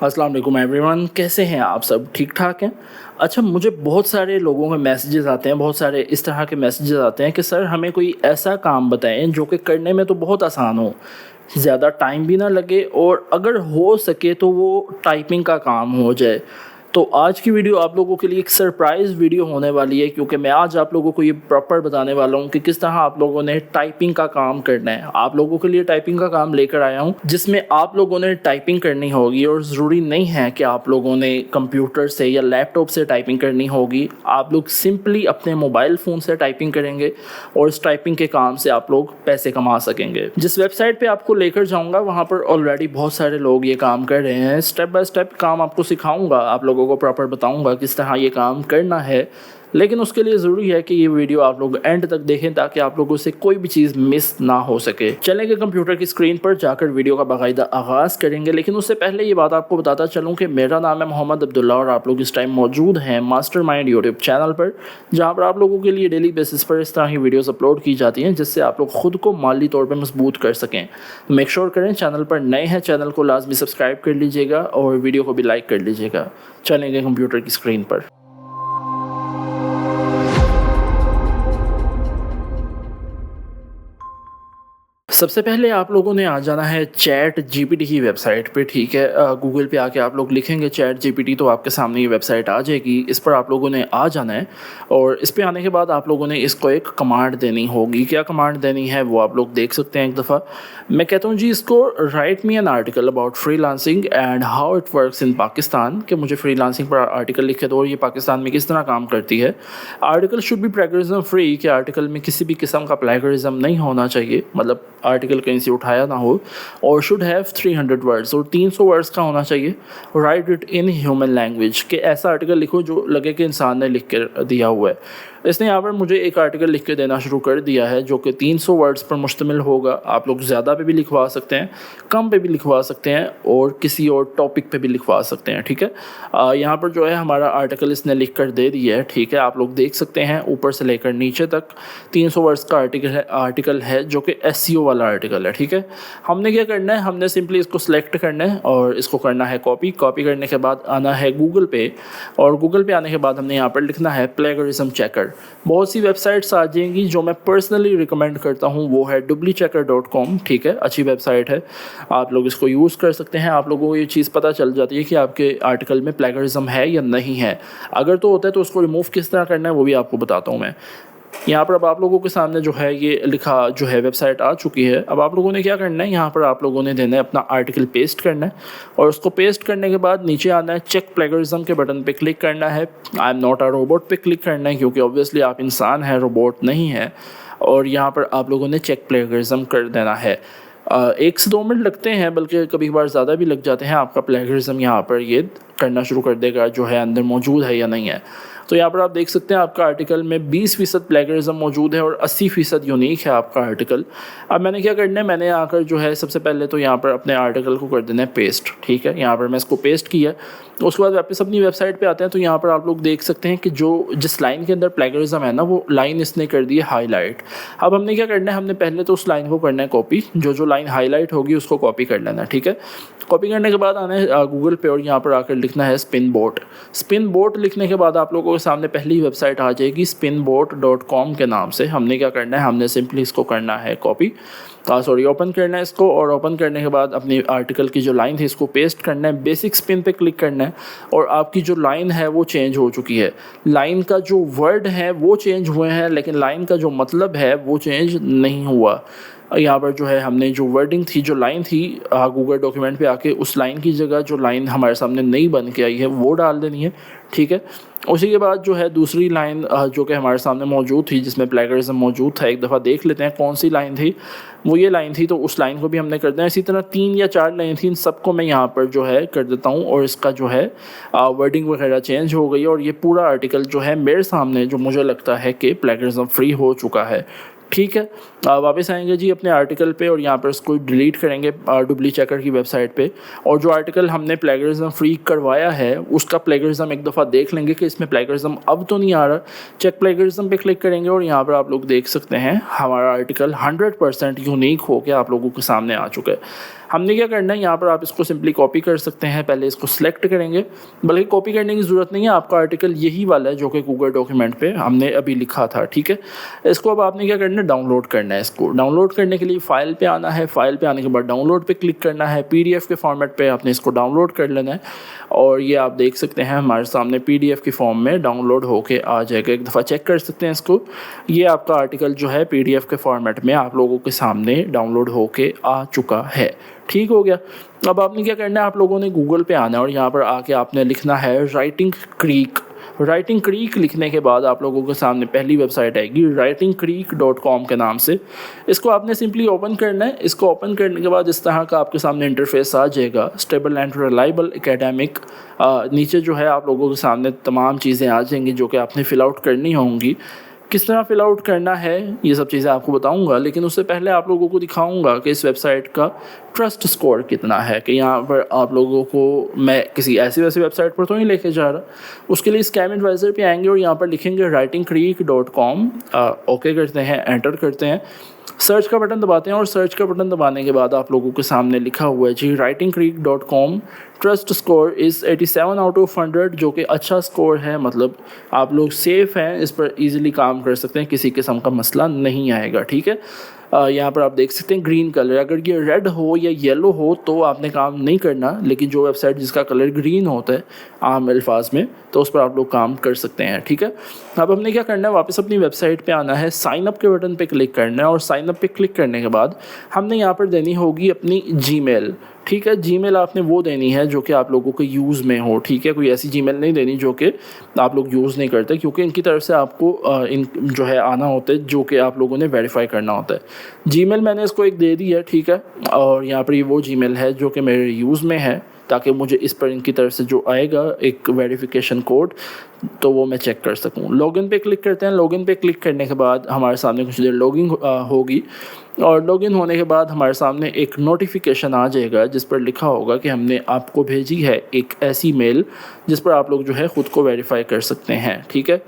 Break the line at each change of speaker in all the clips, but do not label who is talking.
अस्सलाम वालेकुम एवरीवन, कैसे हैं आप सब? ठीक ठाक हैं? अच्छा, मुझे बहुत सारे लोगों के मैसेजेस आते हैं, बहुत सारे इस तरह के मैसेजेस आते हैं कि सर हमें कोई ऐसा काम बताएं जो कि करने में तो बहुत आसान हो, ज़्यादा टाइम भी ना लगे और अगर हो सके तो वो टाइपिंग का काम हो जाए। तो आज की वीडियो आप लोगों के लिए एक सरप्राइज़ वीडियो होने वाली है, क्योंकि मैं आज आप लोगों को ये प्रॉपर बताने वाला हूँ कि किस तरह आप लोगों ने टाइपिंग का काम करना है। आप लोगों के लिए टाइपिंग का काम लेकर आया हूँ जिसमें आप लोगों ने टाइपिंग करनी होगी, और ज़रूरी नहीं है कि आप लोगों ने कंप्यूटर से या लैपटॉप से टाइपिंग करनी होगी। आप लोग सिंपली अपने मोबाइल फ़ोन से टाइपिंग करेंगे और इस टाइपिंग के काम से आप लोग पैसे कमा सकेंगे। जिस वेबसाइट पे आपको लेकर जाऊंगा वहाँ पर ऑलरेडी बहुत सारे लोग ये काम कर रहे हैं। स्टेप बाय स्टेप काम आपको सिखाऊंगा, आप लोगों को प्रॉपर बताऊंगा किस तरह ये काम करना है, लेकिन उसके लिए ज़रूरी है कि ये वीडियो आप लोग एंड तक देखें ताकि आप लोगों से कोई भी चीज़ मिस ना हो सके। चलेंगे कंप्यूटर की स्क्रीन पर जाकर वीडियो का बाकायदा आगाज़ करेंगे, लेकिन उससे पहले ये बात आपको बताता चलूँ कि मेरा नाम है मोहम्मद अब्दुल्ला और आप लोग इस टाइम मौजूद हैं मास्टरमाइंड यूट्यूब चैनल पर, जहाँ पर आप लोगों के लिए डेली बेसिस पर इस तरह की वीडियोज़ अपलोड की जाती हैं जिससे आप लोग खुद को माली तौर पर मजबूत कर सकें। मेक श्योर करें चैनल पर नए हैं, चैनल को लाजमी सब्सक्राइब कर लीजिएगा और वीडियो को भी लाइक कर लीजिएगा। चलेंगे कंप्यूटर की स्क्रीन पर। सबसे पहले आप लोगों ने आ जाना है चैट जीपीटी की वेबसाइट पे, ठीक है। गूगल पे आके आप लोग लिखेंगे चैट जीपीटी तो आपके सामने ये वेबसाइट आ जाएगी। इस पर आप लोगों ने आ जाना है और इस पे आने के बाद आप लोगों ने इसको एक कमांड देनी होगी। क्या कमांड देनी है वो आप लोग देख सकते हैं एक दफ़ा। मैं कहता हूँ जी इसको right me an article about freelancing and how it works in Pakistan, कि मुझे फ्रीलांसिंग पर आर्टिकल लिखे दो और ये पाकिस्तान में किस तरह काम करती है। Article should be plagiarism free, कि आर्टिकल में किसी भी किस्म का प्लेगरिज्म नहीं होना चाहिए, मतलब आर्टिकल कहीं से उठाया ना हो, और शुड हैव 300 वर्ड्स, और 300 वर्ड्स का होना चाहिए। Right it in human language, कि ऐसा आर्टिकल लिखो जो लगे कि इंसान ने लिख कर दिया हुआ है। इसने यहाँ पर मुझे एक आर्टिकल लिख के देना शुरू कर दिया है जो कि 300 वर्ड्स पर मुश्तमिल होगा। आप लोग ज़्यादा पे भी लिखवा सकते हैं, कम पे भी लिखवा सकते हैं और किसी और टॉपिक पे भी लिखवा सकते हैं, ठीक है। यहाँ पर जो है हमारा आर्टिकल इसने लिख कर दे दिया है, ठीक है। आप लोग देख सकते हैं ऊपर से लेकर नीचे तक 300 वर्ड्स का आर्टिकल है जो कि SEO वाला आर्टिकल है, ठीक है। हमने क्या करना है, हमने सिंपली इसको सिलेक्ट करना है और इसको करना है कॉपी करने के बाद आना है गूगल पे, और गूगल पे आने के बाद हमने यहाँ पर लिखना है प्लेगरिज्म चेकर। बहुत सी वेबसाइट्स आ जाएंगी, जो मैं पर्सनली रिकमेंड करता हूँ वो है duplichecker.com, ठीक है। अच्छी वेबसाइट है, आप लोग इसको यूज़ कर सकते हैं। आप लोगों को ये चीज़ पता चल जाती है कि आपके आर्टिकल में प्लेगरिज्म है या नहीं है। अगर तो होता है तो उसको रिमूव किस तरह करना है वो भी आपको बताता हूँ मैं। यहाँ पर अब आप लोगों के सामने जो है ये लिखा जो है वेबसाइट आ चुकी है। अब आप लोगों ने क्या करना है, यहाँ पर आप लोगों ने देना है अपना आर्टिकल पेस्ट करना है, और उसको पेस्ट करने के बाद नीचे आना है चेक प्लेगरिज्म के बटन पे क्लिक करना है। I am not a robot पे क्लिक करना है, क्योंकि ऑब्वियसली आप इंसान हैं, रोबोट नहीं है। और यहाँ पर आप लोगों ने चेक प्लेगरिज्म कर देना है। 1 से 2 मिनट लगते हैं, बल्कि कभी कभार ज़्यादा भी लग जाते हैं। आपका प्लेगरिज्म यहाँ पर ये करना शुरू कर देगा जो है अंदर मौजूद है या नहीं है। तो यहाँ पर आप देख सकते हैं आपका आर्टिकल में 20% प्लेगरिज्म मौजूद है और 80% यूनिक है आपका आर्टिकल। अब मैंने क्या करना है, मैंने आकर जो है सबसे पहले तो यहाँ पर अपने आर्टिकल को कर देना है पेस्ट, ठीक है। यहाँ पर मैं इसको पेस्ट किया, उसके बाद वापस अपनी वेबसाइट पे आते हैं। तो यहाँ पर आप लोग देख सकते हैं कि जो जिस लाइन के अंदर प्लेगरिज्म है ना, वो लाइन इसने कर दी है हाईलाइट। अब हमने क्या करना है, हमने पहले तो उस लाइन को करना है कॉपी, जो लाइन हाईलाइट होगी उसको कॉपी कर लेना है, ठीक है। कॉपी करने के बाद आना है गूगल पे और यहाँ पर आकर लिखना है स्पिन बोट लिखने के बाद आप लोगों के सामने पहली वेबसाइट आ जाएगी spinboat.com के नाम से। हमने क्या करना है, हमने सिंपली इसको करना है कॉपी, ओपन करना है इसको, और ओपन करने के बाद अपनी आर्टिकल की जो लाइन थी इसको पेस्ट करना है, बेसिक स्पिन पे क्लिक करना है, और आपकी जो लाइन है वो चेंज हो चुकी है। लाइन का जो वर्ड है वो चेंज हुए हैं, लेकिन लाइन का जो मतलब है वो चेंज नहीं हुआ। यहाँ पर जो है हमने जो वर्डिंग थी, जो लाइन थी, गूगल डॉक्यूमेंट पे आके उस लाइन की जगह जो लाइन हमारे सामने नई बन के आई है वो डाल देनी है, ठीक है। उसी के बाद जो है दूसरी लाइन जो कि हमारे सामने मौजूद थी जिसमें प्लेगरिज्म मौजूद था, एक दफ़ा देख लेते हैं कौन सी लाइन थी। वो ये लाइन थी, तो उस लाइन को भी हमने कर देना। इसी तरह 3 या 4 लाइन थी, इन सबको मैं यहाँ पर जो है कर देता हूँ, और इसका जो है वर्डिंग वगैरह चेंज हो गई, और ये पूरा आर्टिकल जो है मेरे सामने जो मुझे लगता है कि प्लेगरिज्म फ्री हो चुका है, ठीक है। वापस आएंगे जी अपने आर्टिकल पे और यहाँ पर इसको डिलीट करेंगे डुप्ली चेकर की वेबसाइट पे, और जो आर्टिकल हमने प्लेगरिज्म फ्री करवाया है उसका प्लेगरिज्म एक दफ़ा देख लेंगे कि इसमें प्लेगरिज्म अब तो नहीं आ रहा। चेक प्लेगरिज्म पे क्लिक करेंगे और यहाँ पर आप लोग देख सकते हैं हमारा आर्टिकल 100% यूनिक होकर आप लोगों के सामने आ चुका है। हमने क्या करना है, यहाँ पर आप इसको सिंपली कॉपी कर सकते हैं। पहले इसको सिलेक्ट करेंगे, बल्कि कॉपी करने की ज़रूरत नहीं है, आपका आर्टिकल यही वाला है जो कि गूगल डॉक्यूमेंट पे हमने अभी लिखा था। ठीक है, इसको अब आपने क्या करना है, डाउनलोड करना है। इसको डाउनलोड करने के लिए फ़ाइल पे आना है, फ़ाइल पे आने के बाद डाउनलोड पे क्लिक करना है। PDF के फॉर्मेट पे आपने इसको डाउनलोड कर लेना है और ये आप देख सकते हैं हमारे सामने PDF की फॉर्म में डाउनलोड होके आ जाएगा। एक दफ़ा चेक कर सकते हैं इसको। ये आपका आर्टिकल जो है PDF के फॉर्मेट में आप लोगों के सामने डाउनलोड होके आ चुका है। ठीक हो गया। अब आपने क्या करना है, आप लोगों ने गूगल पे आना है और यहाँ पर आके आपने लिखना है राइटिंग क्रीक। राइटिंग क्रीक लिखने के बाद आप लोगों के सामने पहली वेबसाइट आएगी writingcreek.com के नाम से। इसको आपने सिंपली ओपन करना है। इसको ओपन करने के बाद इस तरह का आपके सामने इंटरफेस आ जाएगा, स्टेबल एंड रिलायबल एकेडमिक। नीचे जो है आप लोगों के सामने तमाम चीज़ें आ जाएंगी जो कि आपने फ़िल आउट करनी होंगी। किस तरह फ़िल आउट करना है ये सब चीज़ें आपको बताऊंगा, लेकिन उससे पहले आप लोगों को दिखाऊंगा कि इस वेबसाइट का ट्रस्ट स्कोर कितना है। कि यहाँ पर आप लोगों को मैं किसी ऐसी वैसी वेबसाइट पर तो नहीं लेके जा रहा। उसके लिए स्कैम एडवाइज़र पे आएंगे और यहाँ पर लिखेंगे writingcreek.com। ओके करते हैं, एंटर करते हैं, सर्च का बटन दबाते हैं और सर्च का बटन दबाने के बाद आप लोगों के सामने लिखा हुआ है जी writingcreek.com trust score is 87 out of 100, जो कि अच्छा स्कोर है। मतलब आप लोग सेफ़ हैं, इस पर इजीली काम कर सकते हैं, किसी किस्म का मसला नहीं आएगा। ठीक है, यहाँ पर आप देख सकते हैं ग्रीन कलर। अगर ये रेड हो या येलो हो तो आपने काम नहीं करना, लेकिन जो वेबसाइट जिसका कलर ग्रीन होता है आम अल्फाज में, तो उस पर आप लोग काम कर सकते हैं। ठीक है, अब हमने क्या करना है, वापस अपनी वेबसाइट पे आना है, साइन अप के बटन पे क्लिक करना है और साइन अप पे क्लिक करने के बाद हमने यहाँ पर देनी होगी अपनी जीमेल। ठीक है, जीमेल आपने वो देनी है जो कि आप लोगों के यूज़ में हो। ठीक है, कोई ऐसी जीमेल नहीं देनी जो कि आप लोग यूज़ नहीं करते, क्योंकि इनकी तरफ से आपको इन जो है आना होता है जो कि आप लोगों ने वेरीफाई करना होता है। जीमेल मैंने इसको एक दे दी है। ठीक है, और यहाँ पर ये वो जीमेल है जो कि मेरे यूज़ में है, ताकि मुझे इस पर इनकी तरफ से जो आएगा एक वेरिफिकेशन कोड तो वो मैं चेक कर सकूं। लॉगिन पे क्लिक करते हैं। लॉगिन पे क्लिक करने के बाद हमारे सामने कुछ देर लॉगिन होगी और लॉगिन होने के बाद हमारे सामने एक नोटिफिकेशन आ जाएगा जिस पर लिखा होगा कि हमने आपको भेजी है एक ऐसी मेल जिस पर आप लोग जो है ख़ुद को वेरीफाई कर सकते हैं। ठीक है,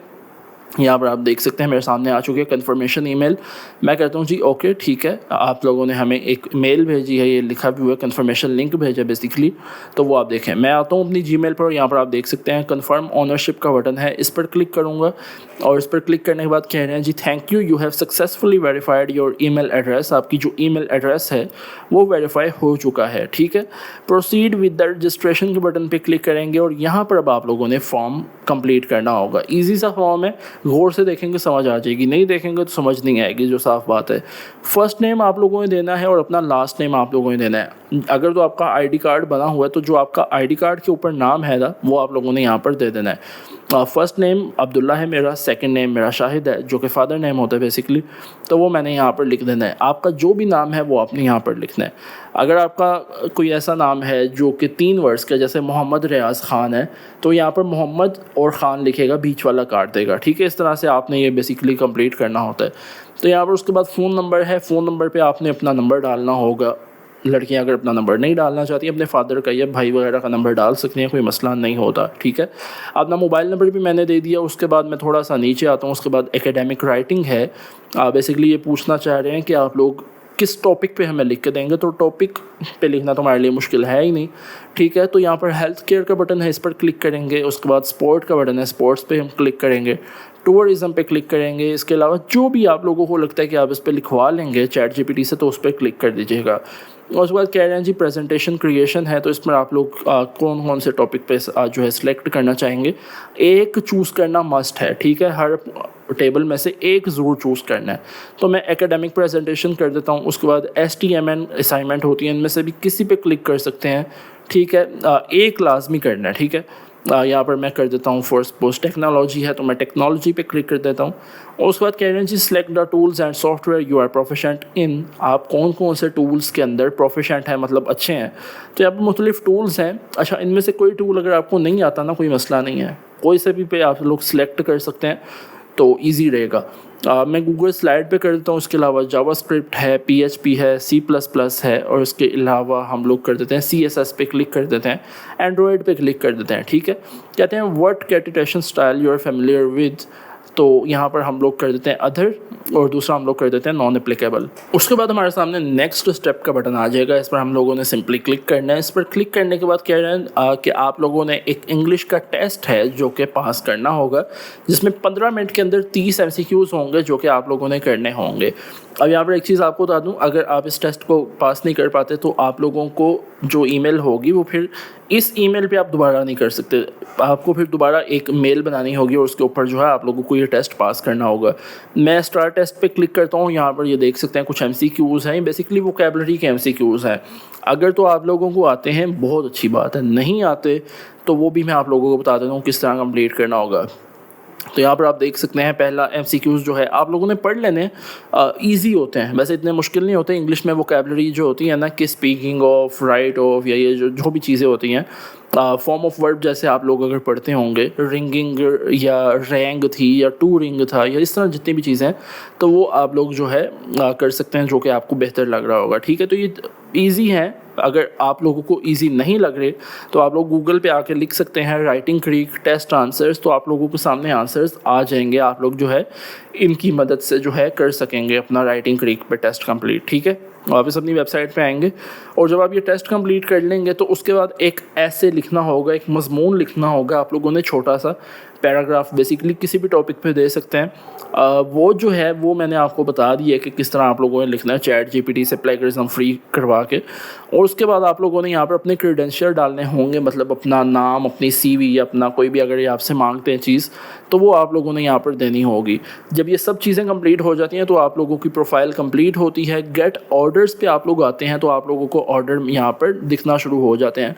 यहाँ पर आप देख सकते हैं मेरे सामने आ चुकी है कन्फर्मेशन ईमेल। मैं कहता हूँ जी ओके ठीक है, आप लोगों ने हमें एक मेल भेजी है, ये लिखा भी हुआ है, कन्फर्मेशन लिंक भेजा बेसिकली, तो वो आप देखें। मैं आता हूँ अपनी जीमेल पर और यहाँ पर आप देख सकते हैं कन्फर्म ओनरशिप का बटन है, इस पर क्लिक करूँगा और इस पर क्लिक करने के बाद कह रहे हैं जी thank you have successfully verified your email address. आपकी जो ईमेल एड्रेस है वो वेरीफाई हो चुका है। ठीक है, प्रोसीड विद द रजिस्ट्रेशन के बटन पर क्लिक करेंगे और यहाँ पर अब आप लोगों ने फॉर्म कंप्लीट करना होगा। ईजी सा फॉर्म है, गौर से देखेंगे समझ आ जाएगी, नहीं देखेंगे तो समझ नहीं आएगी, जो साफ बात है। फर्स्ट नेम आप लोगों ने देना है और अपना लास्ट नेम आप लोगों ने देना है। अगर तो आपका आईडी कार्ड बना हुआ है तो जो आपका आईडी कार्ड के ऊपर नाम है ना वो आप लोगों ने यहाँ पर दे देना है। फर्स्ट नेम अब्दुल्ला है मेरा, सेकंड नेम मेरा शाहिद है जो कि फ़ादर नेम होता है बेसिकली, तो वो मैंने यहाँ पर लिख देना है। आपका जो भी नाम है वो आपने यहाँ पर लिखना है। अगर आपका कोई ऐसा नाम है जो कि 3 वर्ड्स का, जैसे मोहम्मद रियाज ख़ान है, तो यहाँ पर मोहम्मद और ख़ान लिखेगा, बीच वाला काट देगा। ठीक है, इस तरह से आपने ये बेसिकली कंप्लीट करना होता है। तो यहाँ पर उसके बाद फ़ोन नंबर है, फ़ोन नंबर पे आपने अपना नंबर डालना होगा। लड़कियां अगर अपना नंबर नहीं डालना चाहती अपने फादर का या भाई वगैरह का नंबर डाल सकती हैं, कोई मसला नहीं होता। ठीक है, अपना मोबाइल नंबर भी मैंने दे दिया। उसके बाद मैं थोड़ा सा नीचे आता हूँ, उसके बाद एकेडमिक राइटिंग है। बेसिकली ये पूछना चाह रहे हैं कि आप लोग किस टॉपिक पे हमें लिख के देंगे, तो टॉपिक पे लिखना तो हमारे लिए मुश्किल है ही नहीं। ठीक है, तो यहाँ पर हेल्थ केयर का बटन है, इस पर क्लिक करेंगे। उसके बाद स्पोर्ट का बटन है, स्पोर्ट्स पे हम क्लिक करेंगे। टूरिज़म पे क्लिक करेंगे। इसके अलावा जो भी आप लोगों को लगता है कि आप इस पर लिखवा लेंगे चैट जीपीटी से, तो उस पर क्लिक कर दीजिएगा। और उसके बाद कह रहे हैं जी प्रेजेंटेशन क्रिएशन है, तो इसमें आप लोग कौन कौन से टॉपिक पे जो है सिलेक्ट करना चाहेंगे। एक चूज़ करना मस्ट है। ठीक है, हर टेबल में से एक ज़रूर चूज़ करना है। तो मैं एकेडमिक प्रेजेंटेशन कर देता हूँ। उसके बाद STMN असाइनमेंट होती है, इनमें से भी किसी पे क्लिक कर सकते हैं। ठीक है, एक लाजमी करना है। ठीक है, यहाँ पर मैं कर देता हूँ फॉर सपोज टेक्नोलॉजी है तो मैं टेक्नोलॉजी पे क्लिक कर देता हूँ। और उसके बाद कह रहे हैं जी select the tools and software you are proficient in. आप कौन कौन से टूल्स के अंदर प्रोफिशेंट हैं, मतलब अच्छे हैं। तो यहाँ पर मुख्तलिफ टूल्स हैं। अच्छा, इनमें से कोई टूल अगर आपको नहीं आता ना, कोई मसला नहीं है, कोई से भी पे आप लोग सिलेक्ट कर सकते हैं। तो ईजी रहेगा। मैं गूगल स्लाइड पे कर देता हूँ। उसके अलावा जावास्क्रिप्ट है, PHP है, C++ है, और इसके अलावा हम लोग कर देते हैं CSS पे क्लिक कर देते हैं, एंड्रॉयड पे क्लिक कर देते हैं। ठीक है, कहते हैं what citation style you are familiar with, तो यहाँ पर हम लोग कर देते हैं अदर, और दूसरा हम लोग कर देते हैं नॉन एप्लीकेबल। उसके बाद हमारे सामने नेक्स्ट स्टेप का बटन आ जाएगा। इस पर हम लोगों ने सिंपली क्लिक करना है। इस पर क्लिक करने के बाद कह रहे हैं कि आप लोगों ने एक इंग्लिश का टेस्ट है जो कि पास करना होगा, जिसमें 15 मिनट के अंदर 30 MCQs होंगे जो कि आप लोगों ने करने होंगे। अब यहाँ पर एक चीज़ आपको बता दूँ, अगर आप इस टेस्ट को पास नहीं कर पाते तो आप लोगों को जो ईमेल होगी वो फिर इस ईमेल पे आप दोबारा नहीं कर सकते। आपको फिर दोबारा एक मेल बनानी होगी और उसके ऊपर जो है आप लोगों को ये टेस्ट पास करना होगा। मैं स्टार टेस्ट पे क्लिक करता हूँ। यहाँ पर ये देख सकते हैं कुछ MCQs हैं, बेसिकली वोकैबुलरी के MCQs हैं। अगर तो आप लोगों को आते हैं बहुत अच्छी बात है, नहीं आते तो वो भी मैं आप लोगों को बता देता हूँ किस तरह कंप्लीट करना होगा। तो यहाँ पर आप देख सकते हैं पहला MCQs जो है आप लोगों ने पढ़ लेने, ईजी होते हैं, वैसे इतने मुश्किल नहीं होते। इंग्लिश में वोकैबुलरी जो होती है ना, कि स्पीकिंग ऑफ, राइट ऑफ, या ये जो भी चीज़ें होती हैं, फॉर्म ऑफ वर्ब जैसे आप लोग अगर पढ़ते होंगे, रिंगिंग या रैंग थी या टू रिंग था, या इस तरह जितनी भी चीज़ें हैं, तो वो आप लोग जो है कर सकते हैं, जो कि आपको बेहतर लग रहा होगा। ठीक है, तो ये ईजी है। अगर आप लोगों को इजी नहीं लग रहे तो आप लोग गूगल पे आके लिख सकते हैं राइटिंग क्रीक टेस्ट आंसर्स, तो आप लोगों के सामने आंसर्स आ जाएंगे। आप लोग जो है इनकी मदद से जो है कर सकेंगे अपना राइटिंग क्रीक पे टेस्ट कंप्लीट। ठीक है, वापस अपनी वेबसाइट पे आएंगे, और जब आप ये टेस्ट कंप्लीट कर लेंगे तो उसके बाद एक ऐसे लिखना होगा, एक मजमून लिखना होगा आप लोगों ने, छोटा सा पैराग्राफ, बेसिकली किसी भी टॉपिक पे दे सकते हैं। वो जो है वो मैंने आपको बता दिया कि किस तरह आप लोगों ने लिखना है चैट GPT से प्लेगरिज्म फ्री करवा के। और उसके बाद आप लोगों ने यहाँ पर अपने क्रेडेंशियल डालने होंगे, मतलब अपना नाम, अपनी CV, या अपना कोई भी अगर ये आपसे मांगते हैं चीज़ तो वो आप लोगों ने यहाँ पर देनी होगी। जब ये सब चीज़ें कंप्लीट हो जाती हैं तो आप लोगों की प्रोफाइल कंप्लीट होती है। गेट ऑर्डर्स पे आप लोग आते हैं तो आप लोगों को ऑर्डर यहाँ पर दिखना शुरू हो जाते हैं।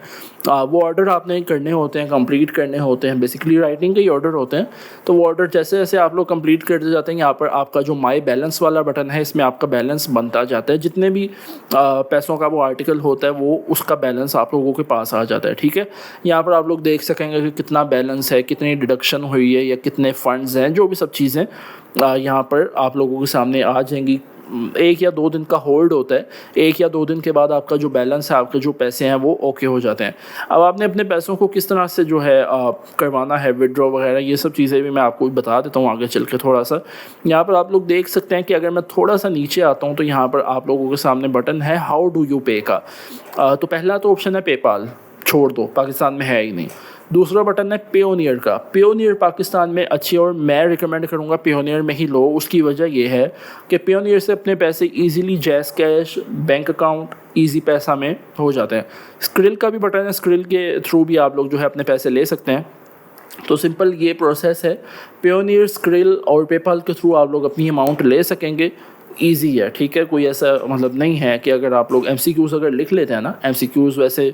वो ऑर्डर आपने करने होते हैं, कंप्लीट करने होते हैं, बेसिकली राइटिंग के ही ऑर्डर होते हैं। तो वो ऑर्डर जैसे जैसे आप लोग कंप्लीट करते जाते हैं, यहाँ पर आपका जो माई बैलेंस वाला बटन है, इसमें आपका बैलेंस बनता जाता है। जितने भी पैसों का वो आर्टिकल होता है वो उसका बैलेंस आप लोगों के पास आ जाता है। ठीक है, यहाँ पर आप लोग देख सकेंगे कि कितना बैलेंस है, कितनी डिडक्शन हुई है, या कितने फ़ंड्स हैं, जो भी सब चीज़ें यहाँ पर आप लोगों के सामने आ जाएंगी। 1 या 2 दिन का होल्ड होता है। 1 या 2 दिन के बाद आपका जो बैलेंस है, आपके जो पैसे हैं वो ओके हो जाते हैं। अब आपने अपने पैसों को किस तरह से जो है करवाना है, विड्रॉ वगैरह, ये सब चीज़ें भी मैं आपको बता देता हूँ आगे चल के थोड़ा सा। यहाँ पर आप लोग देख सकते हैं कि अगर मैं थोड़ा सा नीचे आता हूँ तो यहाँ पर आप लोगों के सामने बटन है हाउ डू यू पे का। तो पहला तो ऑप्शन है पेपाल, छोड़ दो, पाकिस्तान में है ही नहीं। दूसरा बटन है पेयोनियर का। पेयोनियर पाकिस्तान में अच्छी, और मैं रिकमेंड करूँगा पेयोनियर में ही लो। उसकी वजह ये है कि पेयोनियर से अपने पैसे easily jazz cash, bank account, easy पैसा में हो जाते हैं। स्क्रिल का भी बटन है, स्क्रिल के थ्रू भी आप लोग जो है अपने पैसे ले सकते हैं। तो सिंपल ये प्रोसेस है, पेयोनियर, स्क्रिल और पेपाल के थ्रू आप लोग अपनी अमाउंट ले सकेंगे। ईजी है, ठीक है, कोई ऐसा मतलब नहीं है कि अगर आप लोग MCQs अगर लिख लेते हैं ना, MCQs वैसे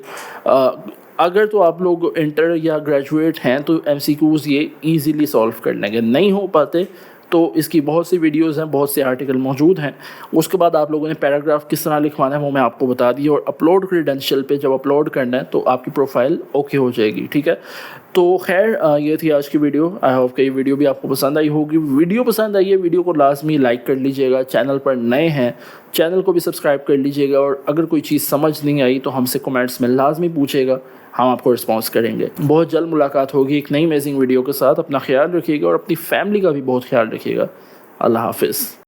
अगर तो आप लोग इंटर या ग्रेजुएट हैं तो MCQs ये इजीली सॉल्व कर लेंगे। नहीं हो पाते तो इसकी बहुत सी वीडियोस हैं, बहुत से आर्टिकल मौजूद हैं। उसके बाद आप लोगों ने पैराग्राफ किस तरह लिखवाना है वो मैं आपको बता दी, और अपलोड क्रेडेंशियल पे जब अपलोड करना है तो आपकी प्रोफाइल ओके हो जाएगी। ठीक है, तो खैर ये थी आज की वीडियो। आई होप कि ये वीडियो भी आपको पसंद आई होगी। वीडियो पसंद आई है, वीडियो को लाजमी लाइक कर लीजिएगा। चैनल पर नए हैं, चैनल को भी सब्सक्राइब कर लीजिएगा। और अगर कोई चीज़ समझ नहीं आई तो हमसे कमेंट्स में लाजमी पूछेगा, हम आपको रिस्पॉन्स करेंगे। बहुत जल्द मुलाकात होगी एक नई अमेजिंग वीडियो के साथ। अपना ख्याल रखिएगा और अपनी फैमिली का भी बहुत ख्याल रखिएगा। अल्लाह हाफिज़।